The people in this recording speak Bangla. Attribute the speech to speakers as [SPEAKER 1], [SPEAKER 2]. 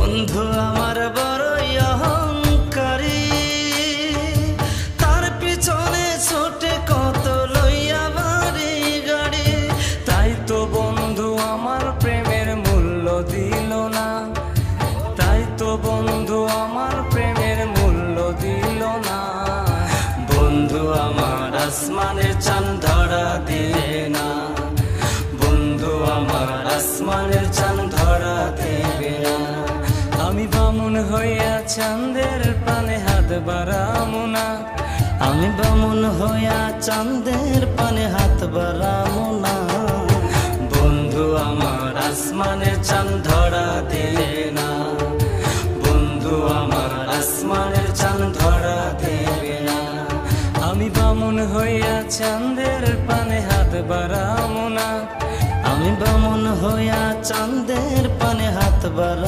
[SPEAKER 1] বন্ধু আমার বড়ই অহংকারী, তার পিছনে ছোটে কত লইয়া বাড়ি গাড়ি। তাই তো বন্ধু আমার প্রেমের মূল্য দিল না, তাই তো বন্ধু আমার প্রেমের মূল্য দিল না। বন্ধু আমার আসমানের চাঁদ ধরা দিলে না, বন্ধু আমার আসমানের চাঁদ ধরা দেবে না। আমি বামুন হইয়া চাঁদের পানে হাত বাড়ামু না, আমি বামুন হইয়া চাঁদের পানে হাত বাড়ামু না। বন্ধু আমার আসমানের চাঁদ ধরা দিলে না, বন্ধু আমার আসমানের চাঁদ ধরা দেবে না। আমি বামুন হইয়া চাঁদের পানে হাত বাড়ামু না, আমি বামুন হইয়া চাঁদের পানে হাত বাড়া